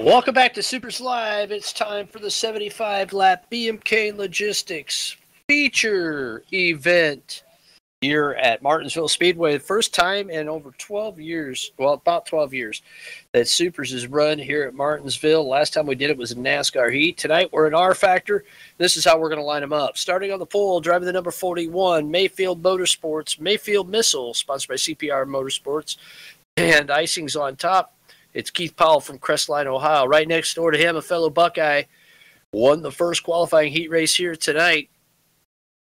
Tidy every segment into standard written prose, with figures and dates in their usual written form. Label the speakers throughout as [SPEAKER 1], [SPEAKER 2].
[SPEAKER 1] Welcome back to SUPRS Live. It's time for the 75-lap BMK Logistics feature event here at Martinsville Speedway. The first time in over 12 years, well, about 12 years, that SUPRS is run here at Martinsville. Last time we did it was in NASCAR Heat. Tonight we're in R Factor. This is how we're going to line them up. Starting on the pole, driving the number 41, Mayfield Motorsports, Mayfield Missile, sponsored by CPR Motorsports, and icing's on top. It's Keith Powell from Crestline, Ohio. Right next door to him, a fellow Buckeye, won the first qualifying heat race here tonight.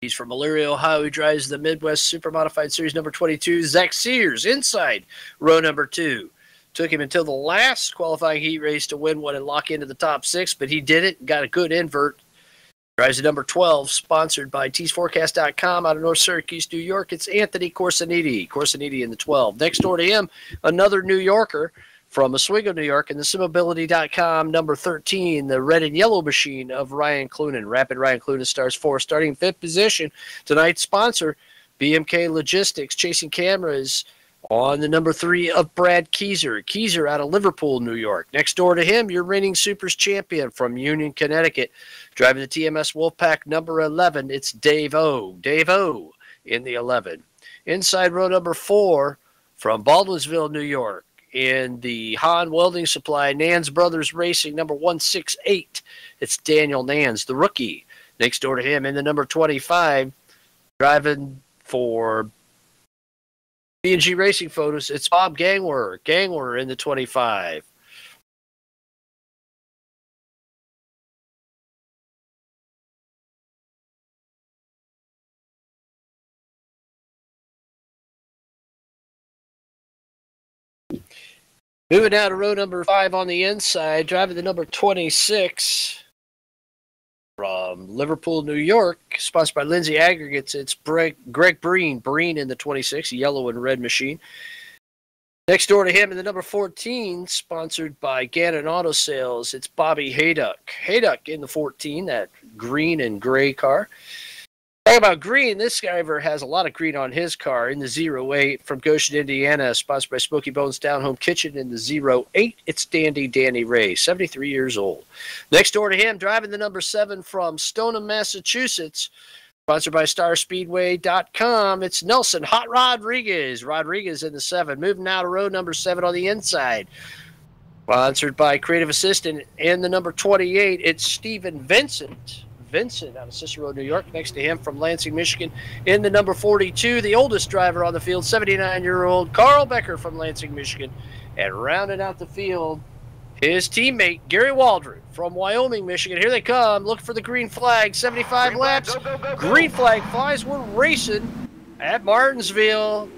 [SPEAKER 1] He's from Elyria, Ohio. He drives the Midwest Supermodified Series number 22. Zach Sears, inside row number 2. Took him until the last qualifying heat race to win one and lock into the top 6, but he did it, got a good invert. Drives the number 12, sponsored by teesforecast.com out of North Syracuse, New York. It's Anthony Corsiniti. Corsiniti in the 12. Next door to him, another New Yorker from Oswego, New York, and the simmobility.com number 13, the red and yellow machine of Ryan Clunan. Rapid Ryan Clunan starts 4th, starting 5th position. Tonight's sponsor, BMK Logistics, chasing cameras on the number 3 of Brad Keyser. Keyser out of Liverpool, New York. Next door to him, your reigning SUPRS champion from Union, Connecticut. Driving the TMS Wolfpack number 11, it's Dave O. Dave O in the 11. Inside row number 4 from Baldwinsville, New York. In the Hahn Welding Supply, Nance Brothers Racing, number 168. It's Daniel Nance, the rookie. Next door to him in the number 25, driving for B&G Racing Photos, it's Bob Gangwer. Gangwer in the 25. Moving out of row number 5 on the inside, driving the number 26 from Liverpool, New York, sponsored by Lindsay Aggregates. It's Greg Breen. Breen in the 26, yellow and red machine. Next door to him in the number 14, sponsored by Gannon Auto Sales, it's Bobby Hayduck. Hayduck in the 14, that green and gray car. Talking about green, this driver has a lot of green on his car in the 08 from Goshen, Indiana, sponsored by Smoky Bones Down Home Kitchen in the 08. It's Danny Ray, 73 years old. Next door to him, driving the number 7 from Stoneham, Massachusetts, sponsored by StarSpeedway.com. It's Nelson Hot Rodriguez. Rodriguez in the 7. Moving out of row number 7 on the inside. Sponsored by Creative Assistant in the number 28. It's Stephen Vincent. Vincent out of Cicero, New York. Next to him from Lansing, Michigan in the number 42, the oldest driver on the field, 79-year-old Carl Becker from Lansing, Michigan. And rounding out the field, his teammate Gary Waldron from Wyoming, Michigan. Here they come. Look for the green flag. 75 laps. Go. Green flag flies. We're racing at Martinsville.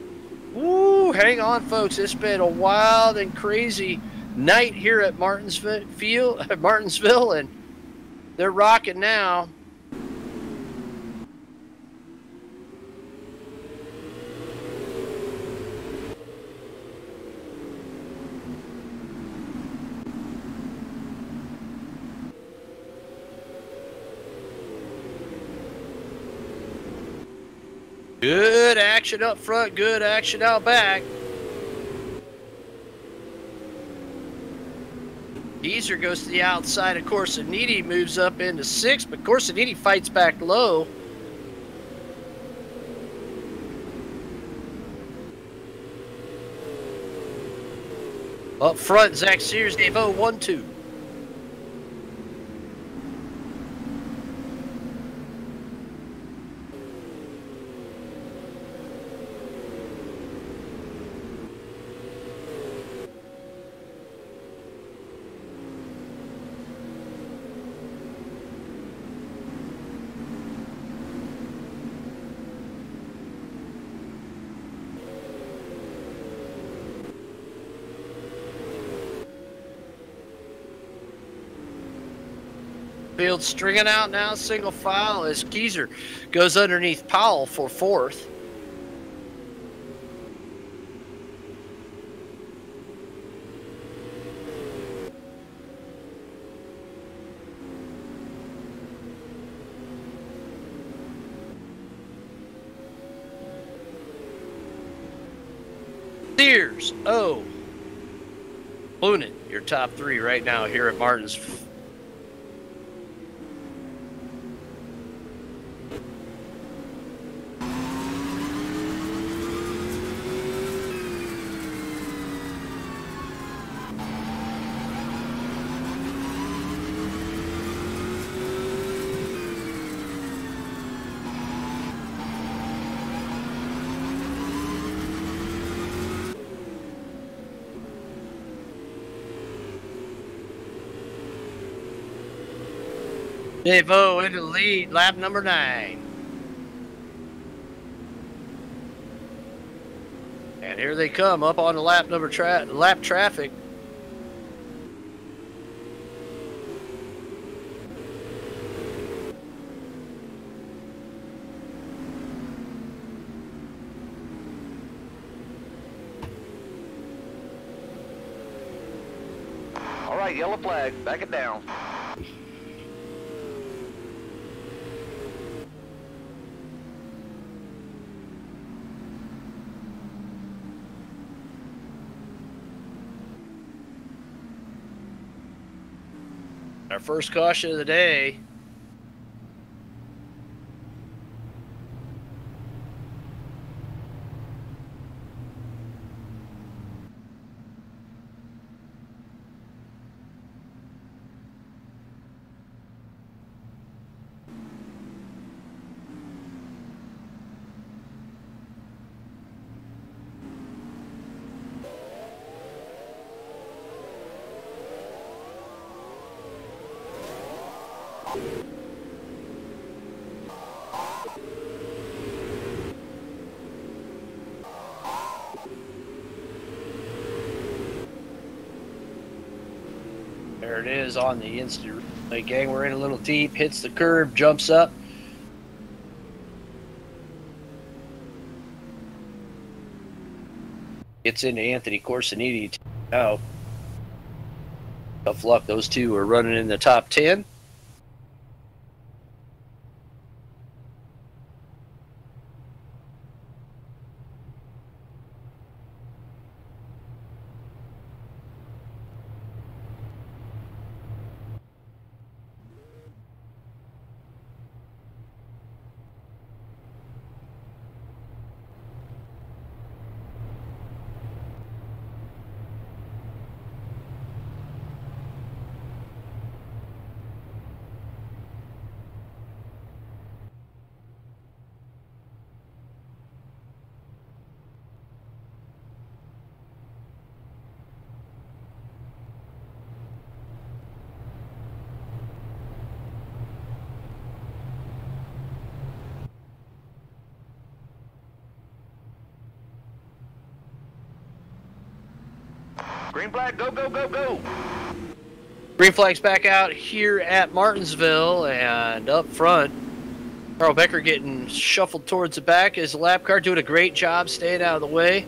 [SPEAKER 1] Woo, hang on, folks. It's been a wild and crazy night here at Martinsville, and they're rocking now. Good action up front, good action out back. Geezer goes to the outside of Corsiniti, moves up into 6th, but Corsiniti fights back low. Up front, Zach Sears, Dave O, 1-2. Field stringing out now, single file as Keyser goes underneath Powell for 4th. Sears, O. Clunin, your top three right now here at Martinsville. Devo into the lead, lap number 9. And here they come up on the lap traffic.
[SPEAKER 2] All right, yellow flag, back it down.
[SPEAKER 1] Our first caution of the day. There it is on the instant replay, gang. We're in a little deep, hits the curb, jumps up. Gets into Anthony Corsiniti out. Tough luck, those two are running in the top 10.
[SPEAKER 2] Green flag, go, go, go, go.
[SPEAKER 1] Green flag's back out here at Martinsville, and up front, Carl Becker getting shuffled towards the back. His lap car doing a great job staying out of the way.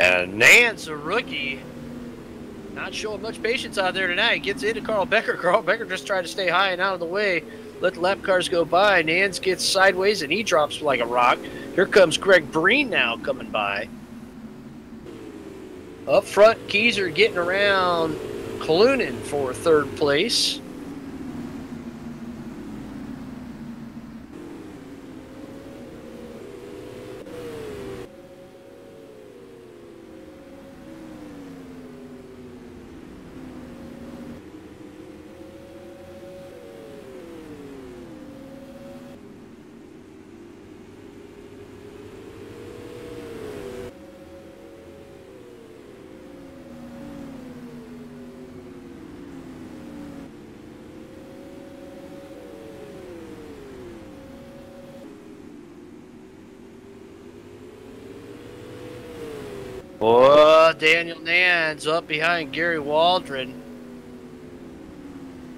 [SPEAKER 1] And Nance, a rookie, not showing much patience out there tonight. Gets into Carl Becker. Carl Becker just trying to stay high and out of the way. Let the lap cars go by. Nance gets sideways and he drops like a rock. Here comes Greg Breen now coming by. Up front, Keyser getting around Clunin for third place. Oh, Daniel Nance up behind Gary Waldron.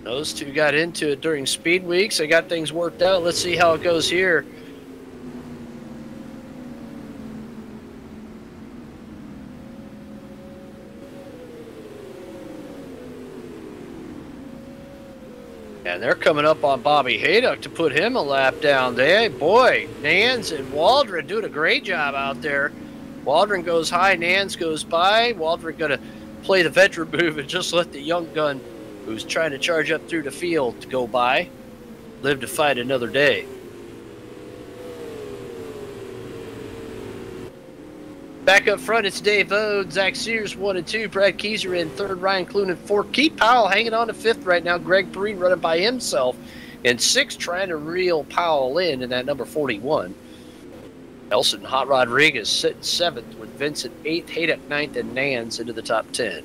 [SPEAKER 1] Those two got into it during speed weeks. They got things worked out. Let's see how it goes here. And And they're coming up on Bobby Haydock to put him a lap down there. Boy, Nans and Waldron doing a great job out there. Waldron goes high, Nans goes by. Waldron going to play the veteran move and just let the young gun who's trying to charge up through the field to go by. Live to fight another day. Back up front, it's Dave Ode, Zach Sears 1 and 2, Brad Keyser in 3rd, Ryan Clune in 4th, Keith Powell hanging on to 5th right now, Greg Breen running by himself in 6th, trying to reel Powell in that number 41. Nelson Hot Rodriguez sitting 7th with Vincent 8th, Haydock 9th, and Nans into the top 10.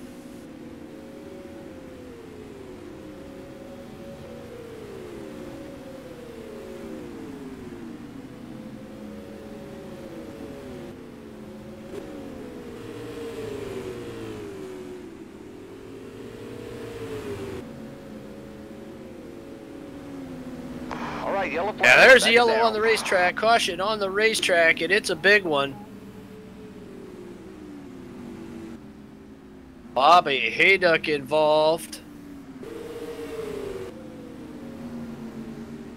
[SPEAKER 1] Yeah, there's the yellow on the racetrack. Caution on the racetrack, and it's a big one. Bobby Haydock involved.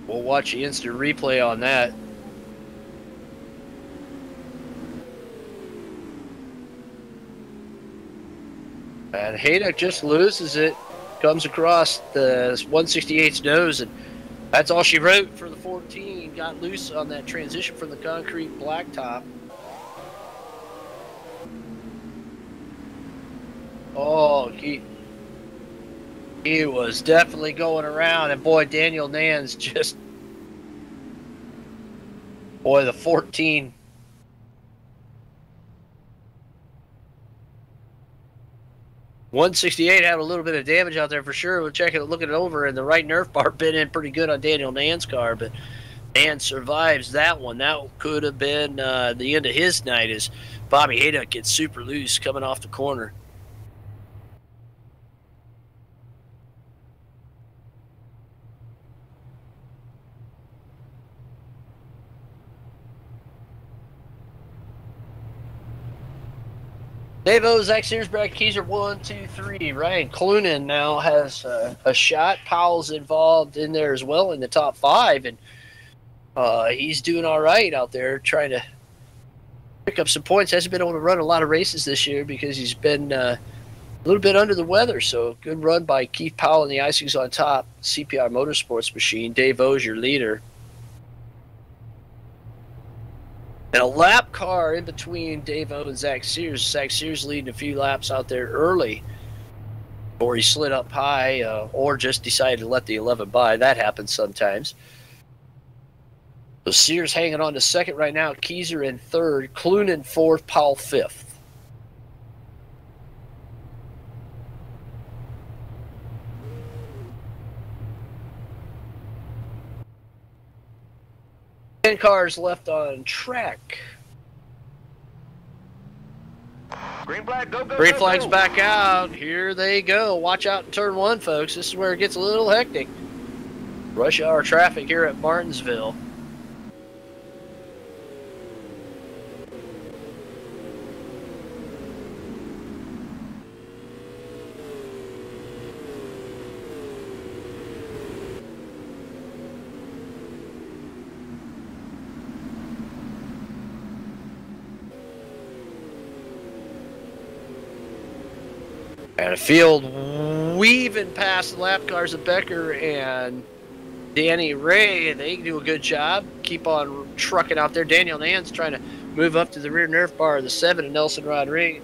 [SPEAKER 1] We'll watch the instant replay on that. And Haydock just loses it. Comes across the 168's nose, and that's all she wrote for the 14. Got loose on that transition from the concrete blacktop. Oh, he was definitely going around, and boy, Daniel Nans just, boy, the 14. .168 had a little bit of damage out there for sure. We're looking it over, and the right nerf bar bit in pretty good on Daniel Nans' car, but Nans survives that one. That could have been the end of his night as Bobby Haydock gets super loose coming off the corner. Dave O, Zach Sears, Brad Keyser, 1, 2, 3. Ryan Clunan now has a shot. Powell's involved in there as well in the top 5, and he's doing all right out there trying to pick up some points. Hasn't been able to run a lot of races this year because he's been a little bit under the weather. So good run by Keith Powell and the Icings on top. CPR Motorsports machine. Dave O's your leader. And a lap car in between Dave O and Zach Sears. Zach Sears leading a few laps out there early, or he slid up high, or just decided to let the 11 by. That happens sometimes. So Sears hanging on to 2nd right now. Keyser in 3rd, Clune in 4th, Powell 5th. Cars left on track.
[SPEAKER 2] Green flag, go, go,
[SPEAKER 1] Green
[SPEAKER 2] go,
[SPEAKER 1] flag's
[SPEAKER 2] go.
[SPEAKER 1] back out. Here they go. Watch out in turn 1, folks. This is where it gets a little hectic. Rush hour traffic here at Martinsville. And a field weaving past the lap cars of Becker and Danny Ray. They do a good job. Keep on trucking out there. Daniel Nans trying to move up to the rear nerf bar of the 7 and Nelson Rodriguez.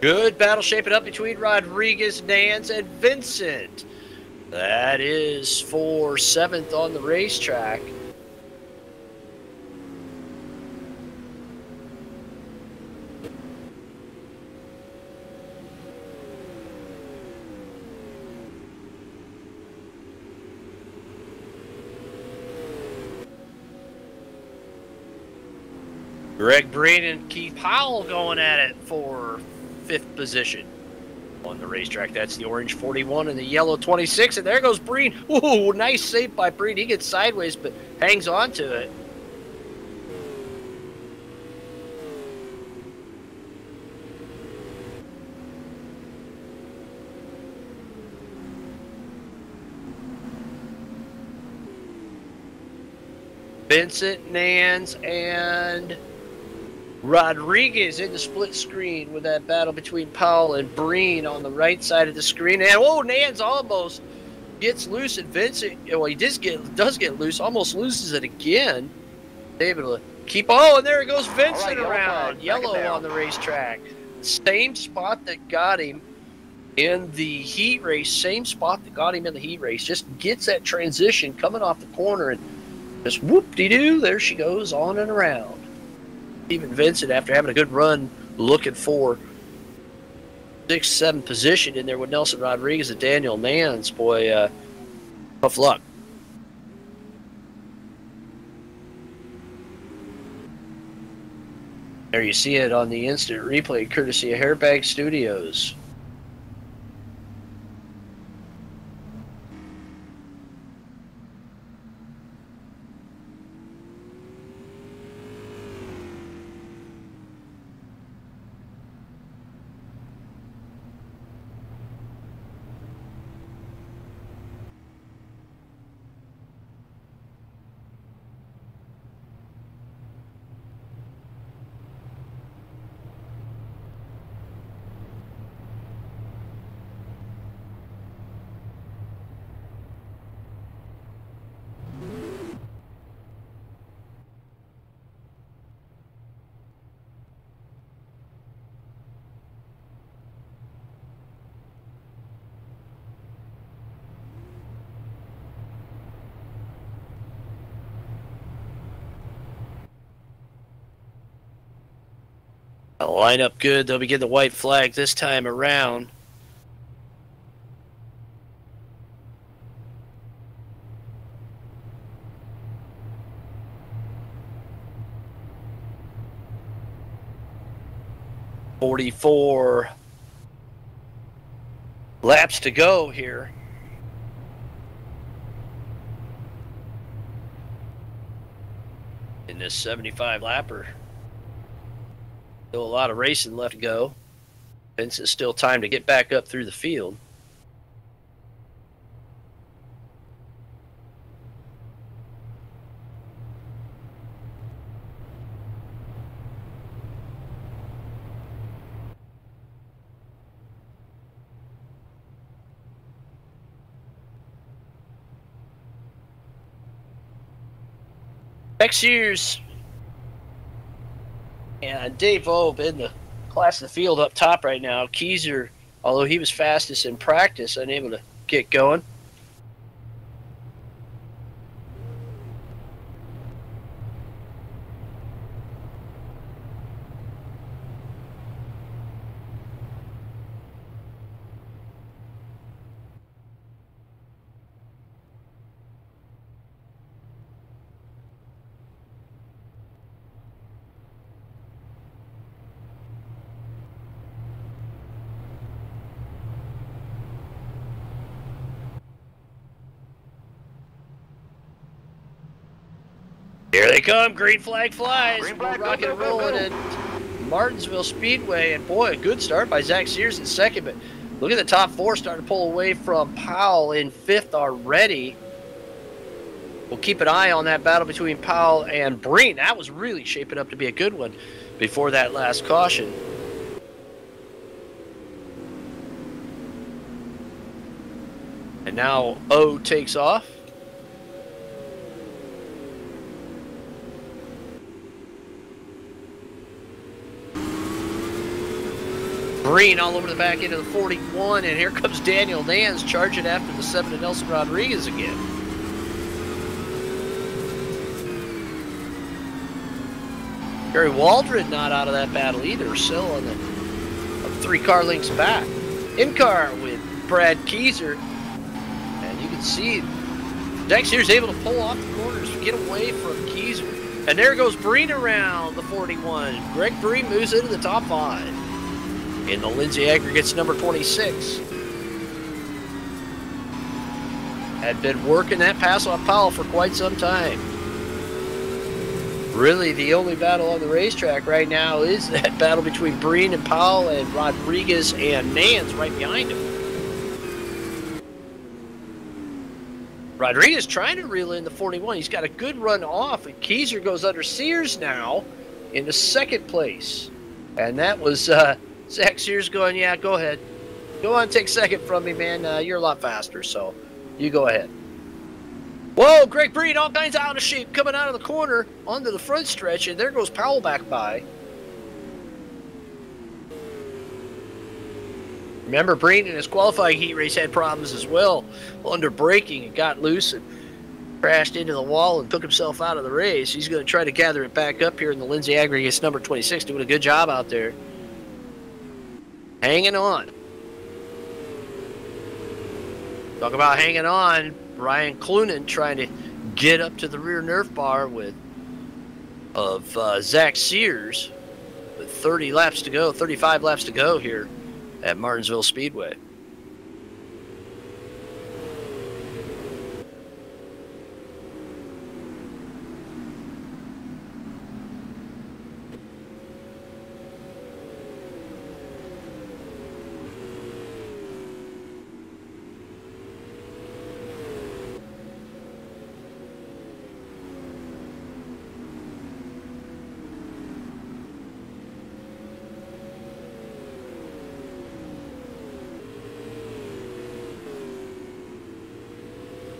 [SPEAKER 1] Good battle shaping up between Rodriguez, Nans, and Vincent. That is for 7th on the racetrack. Greg Breen and Keith Powell going at it for 5th position. On the racetrack, that's the orange 41 and the yellow 26, and there goes Breen. Ooh, nice save by Breen. He gets sideways, but hangs on to it. Vincent, Nance, and Rodriguez in the split screen with that battle between Powell and Breen on the right side of the screen. And whoa, Nance almost gets loose, and Vincent, well, he does get loose, almost loses it again. Able to keep, oh, and there it goes Vincent around. Yellow on the racetrack. Same spot that got him in the heat race, same spot that got him in the heat race. Just gets that transition coming off the corner, and just whoop-de-doo, there she goes on and around. Even Vincent, after having a good run, looking for 6th, 7th position in there with Nelson Rodriguez and Daniel Nance. Boy, tough luck. There you see it on the instant replay, courtesy of Hairbag Studios. Line up good. They'll be getting the white flag this time around. .44 laps to go here. In this 75 lapper. Still a lot of racing left to go. Vincent's still time to get back up through the field. Next year's and Dave Obe in the class of the field up top right now. Keyser, although he was fastest in practice, unable to get going. Here they come, green flag flies.
[SPEAKER 2] Green flag,
[SPEAKER 1] We're rocking and
[SPEAKER 2] go, go,
[SPEAKER 1] rolling
[SPEAKER 2] go.
[SPEAKER 1] at Martinsville Speedway, and boy, a good start by Zach Sears in second, but look at the top four starting to pull away from Powell in 5th already. We'll keep an eye on that battle between Powell and Breen. That was really shaping up to be a good one before that last caution. And now O takes off. Breen all over the back end of the 41, and here comes Daniel Nance charging after the 7 to Nelson Rodriguez again. Gary Waldron not out of that battle either, still on the 3 car lengths back. In car with Brad Keyser, and you can see Dex here's able to pull off the corners, get away from Keyser, and there goes Breen around the 41. Greg Breen moves into the top 5. in the Lindsay Aggregates number 26. Had been working that pass off Powell for quite some time. Really, the only battle on the racetrack right now is that battle between Breen and Powell and Rodriguez and Nance right behind him. Rodriguez trying to reel in the 41. He's got a good run off. And Keyser goes under Sears now into second place. And that was Zach Sears going, yeah, go ahead. Go on, take second from me, man. You're a lot faster, so you go ahead. Whoa, Greg Breen, all kinds of out of shape, coming out of the corner onto the front stretch, and there goes Powell back by. Remember, Breen in his qualifying heat race had problems as well under braking and got loose and crashed into the wall and took himself out of the race. He's going to try to gather it back up here in the Lindsay Aggregates number 26, doing a good job out there. Hanging on. Talk about hanging on. Ryan Clunan trying to get up to the rear Nerf bar of Zach Sears with 30 laps to go, 35 laps to go here at Martinsville Speedway.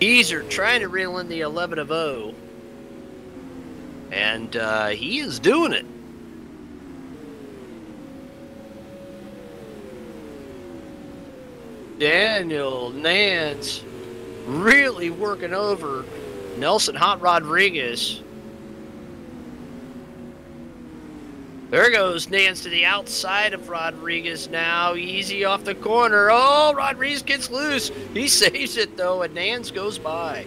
[SPEAKER 1] Keyser trying to reel in the 11 of 0. And he is doing it. Daniel Nance really working over Nelson Hot Rodriguez. There goes Nance to the outside of Rodriguez now. Easy off the corner. Oh, Rodriguez gets loose. He saves it, though, and Nance goes by.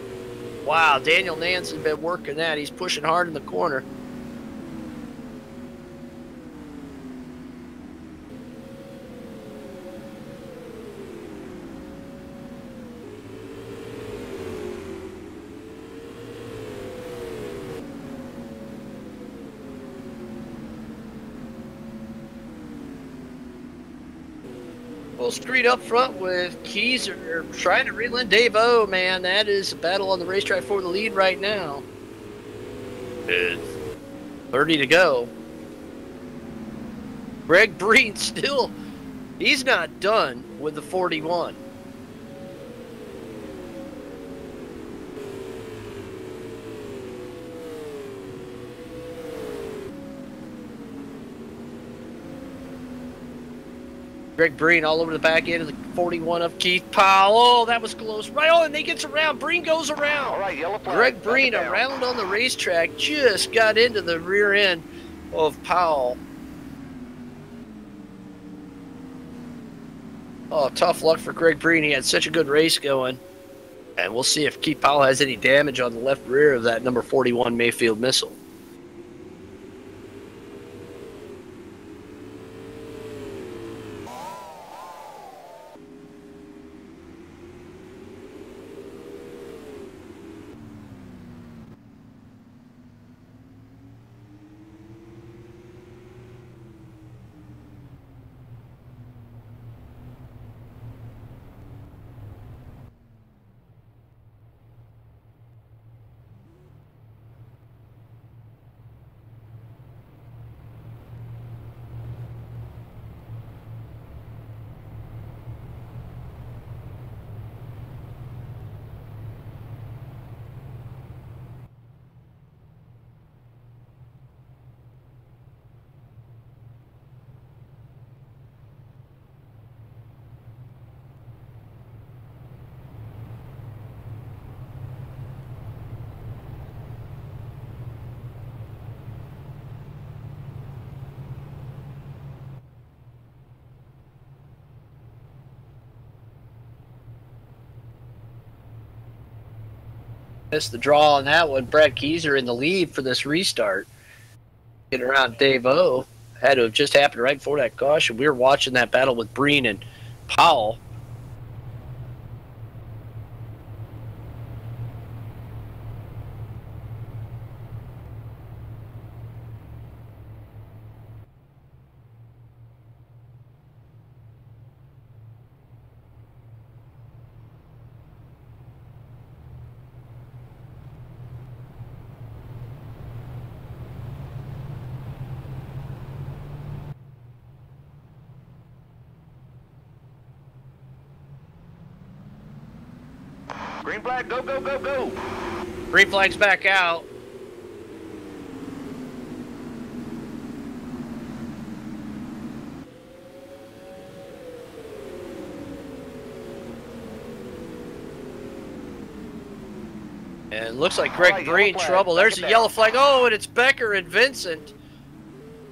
[SPEAKER 1] Wow, Daniel Nance has been working that. He's pushing hard in the corner. Full street up front with Keyser trying to reel in Dave O, man. That is a battle on the racetrack for the lead right now. It's 30 to go. Greg Breen still, he's not done with the 41. Greg Breen all over the back end of the 41 of Keith Powell. Oh, that was close. Right on, and he gets around. Breen goes around.
[SPEAKER 2] All right, yellow flag.
[SPEAKER 1] Greg Breen around on the racetrack just got into the rear end of Powell. Oh, tough luck for Greg Breen. He had such a good race going. And we'll see if Keith Powell has any damage on the left rear of that number 41 Mayfield missile. Missed the draw on that one. Brad Keyser in the lead for this restart. Getting around Dave O had to have just happened right before that caution. We were watching that battle with Breen and Powell.
[SPEAKER 2] Green flag, go, go, go, go.
[SPEAKER 1] Green flag's back out. And it looks like Greg Breen in trouble. There's a yellow flag. Oh, and it's Becker and Vincent.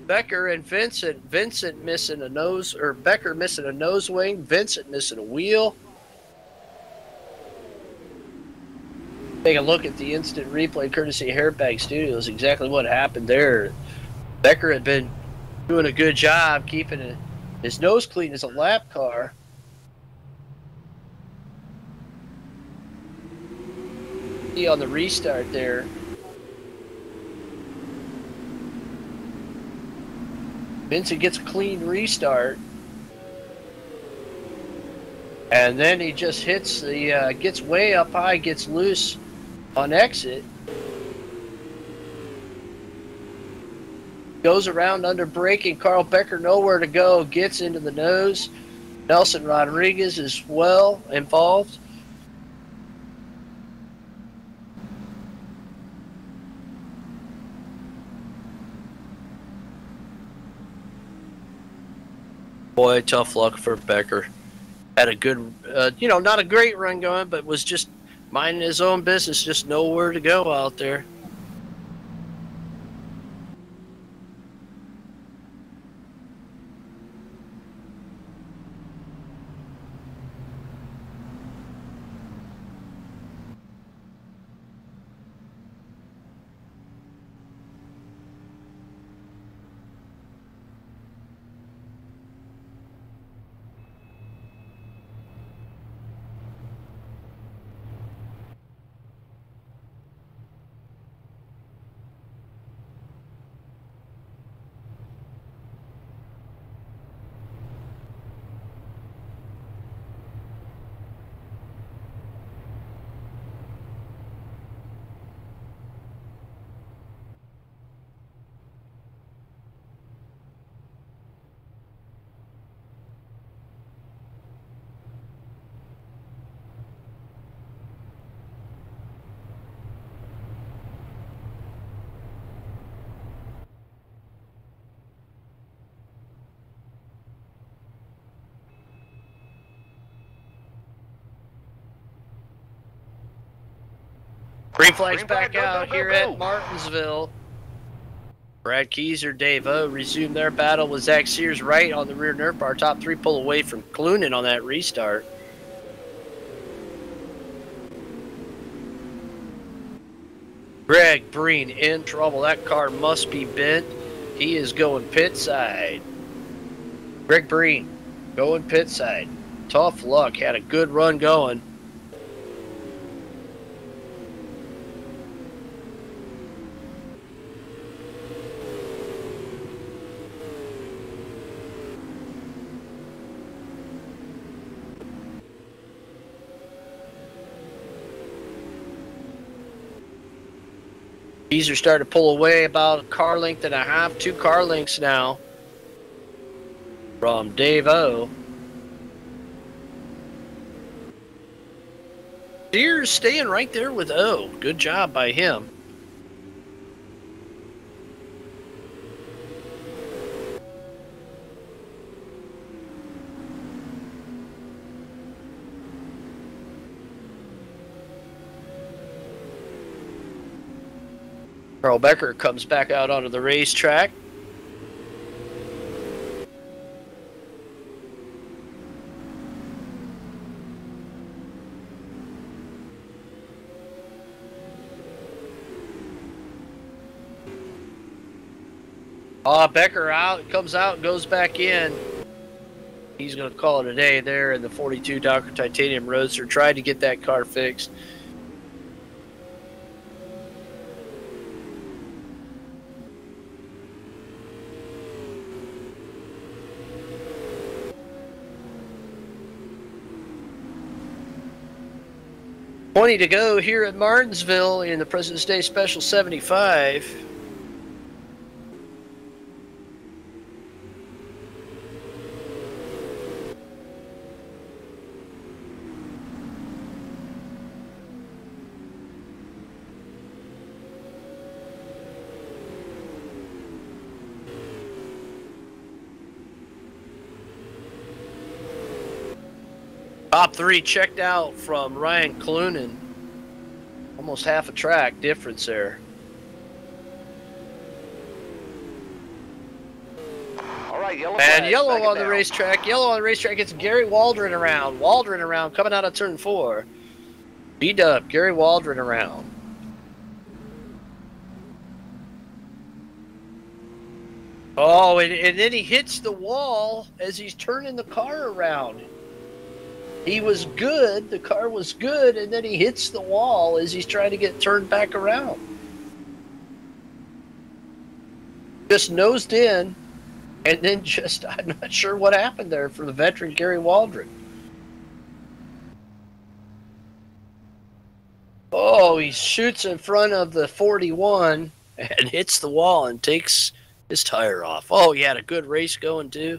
[SPEAKER 1] Becker and Vincent. Vincent missing a nose, or Becker missing a nose wing. Vincent missing a wheel. Take a look at the instant replay courtesy of Hairbag Studios. Exactly what happened there. Becker had been doing a good job keeping his nose clean as a lap car. See on the restart there. Vincent gets a clean restart. And then he just hits the, gets way up high, gets loose on exit. Goes around under braking. Carl Becker nowhere to go. Gets into the nose. Nelson Rodriguez is well involved. Boy, tough luck for Becker. Had a good, you know, not a great run going, but was just minding his own business, just nowhere to go out there. Green flag's back out here at Martinsville. Brad Keyser, Dave O resume their battle with Zach Sears right on the rear nerf bar. Top three pull away from Clunan on that restart. Greg Breen in trouble. That car must be bent. He is going pit side. Greg Breen going pit side. Tough luck. Had a good run going. These are starting to pull away about a car length and a half, 2 car lengths now from Dave O. Sears staying right there with O. Good job by him. Carl Becker comes back out onto the racetrack. Becker out, comes out and goes back in. He's going to call it a day there in the 42 Docker Titanium Roadster. Tried to get that car fixed. $20 to go here at Martinsville in the President's Day Special 75. Top 3 checked out from Ryan Clunan. Almost half a track difference there.
[SPEAKER 2] All right, yellow.
[SPEAKER 1] And yellow on the racetrack. Yellow on the racetrack gets Gary Waldron around. Waldron around coming out of turn 4. B-Dub, Gary Waldron around. Oh, and then he hits the wall as he's turning the car around. He was good, the car was good, and then he hits the wall as he's trying to get turned back around. Just nosed in, and then just, I'm not sure what happened there for the veteran Gary Waldron. Oh, he shoots in front of the 41 and hits the wall and takes his tire off. Oh, he had a good race going too.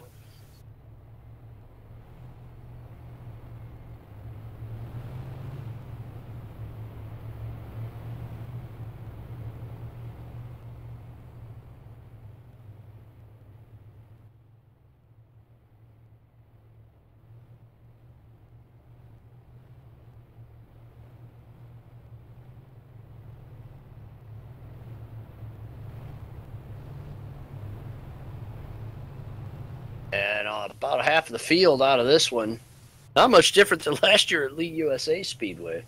[SPEAKER 1] And about half of the field out of this one. Not much different than last year at Lee USA Speedway.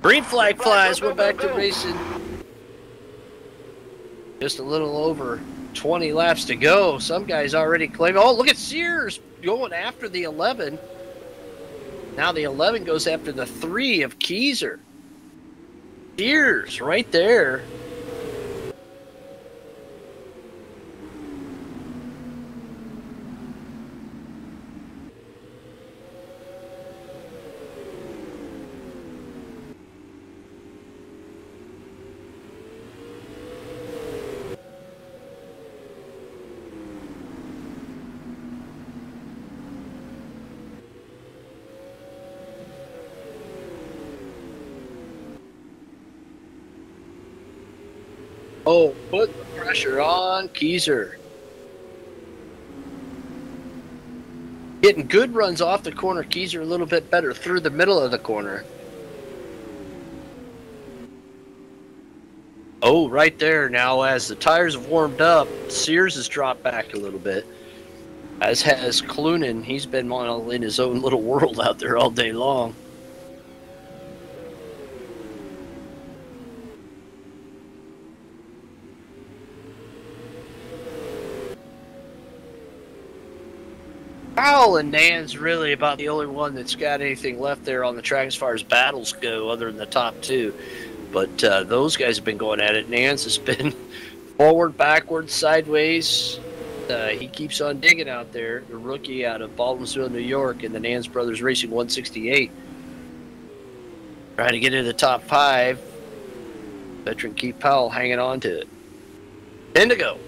[SPEAKER 1] Green flag flies. We're back to racing. Just a little over 20 laps to go. Some guys already claim. Oh, look at Sears going after the 11. Now the 11 goes after the 3 of Keyser. Sears right there. Oh, put the pressure on Keyser. Getting good runs off the corner. Keyser a little bit better through the middle of the corner. Oh, right there now as the tires have warmed up, Sears has dropped back a little bit. As has Clunan. He's been in his own little world out there all day long. Powell and Nan's really about the only one that's got anything left there on the track as far as battles go, other than the top 2. But those guys have been going at it. Nan's has been forward, backwards, sideways. He keeps on digging out there. The rookie out of Baldwinsville, New York, in the Nance Brothers Racing 168. Trying to get into the top 5. Veteran Keith Powell hanging on to it. 10 to go.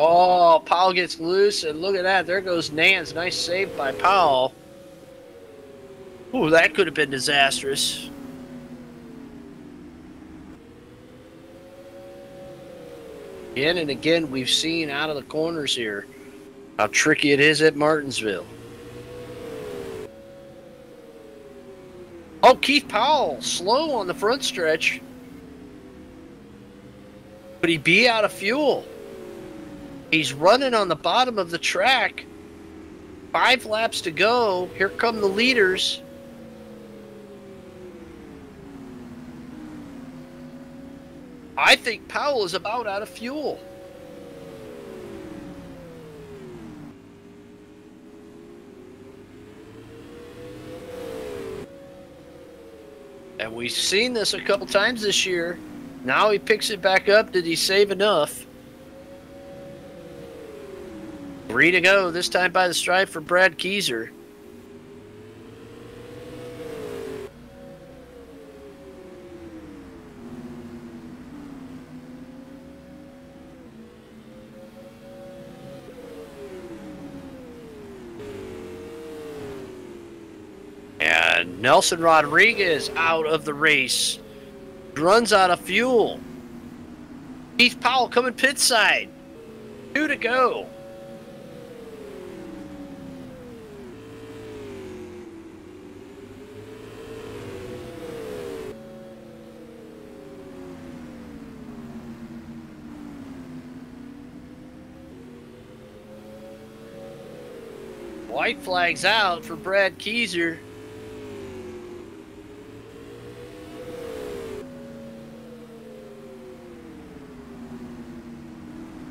[SPEAKER 1] Oh, Powell gets loose, and look at that. There goes Nance. Nice save by Powell. Ooh, that could have been disastrous. Again and again, we've seen out of the corners here how tricky it is at Martinsville. Oh, Keith Powell, slow on the front stretch. Could he be out of fuel? He's running on the bottom of the track. 5 laps to go. Here come the leaders. I think Powell is about out of fuel. And we've seen this a couple times this year. Now he picks it back up. Did he save enough? 3 to go, this time by the stripe for Brad Keyser. And Nelson Rodriguez out of the race. Runs out of fuel. Keith Powell coming pit side. 2 to go. White flag's out for Brad Keyser.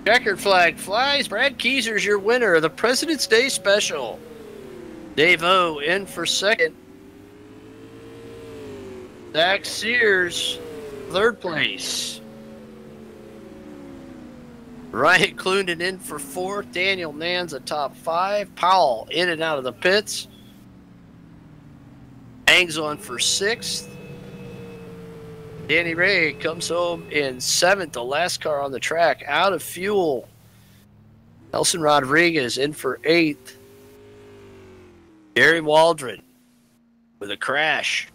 [SPEAKER 1] Checkered flag flies. Brad Keyser's your winner of the President's Day Special. Dave O in for second. Zach Sears, third place. Ryan Clunan in for fourth. Daniel Nanza top 5. Powell in and out of the pits. Hangs on for 6th. Danny Ray comes home in 7th, the last car on the track, out of fuel. Nelson Rodriguez in for 8th. Gary Waldron with a crash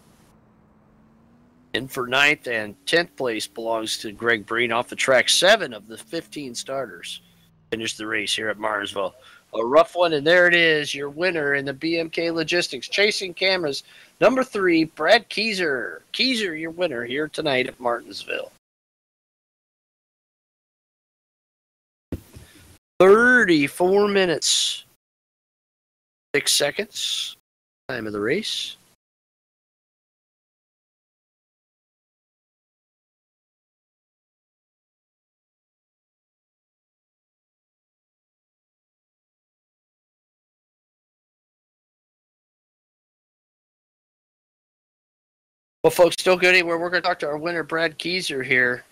[SPEAKER 1] in for 9th, and 10th place belongs to Greg Breen off the track. 7 of the 15 starters finished the race here at Martinsville. A rough one, and there it is, your winner in the BMK Logistics Chasing Cameras, number 3, Brad Keyser. Keyser, your winner here tonight at Martinsville. 34 minutes, 6 seconds, time of the race. Well, folks, don't go anywhere. We're going to talk to our winner, Brad Keyser, here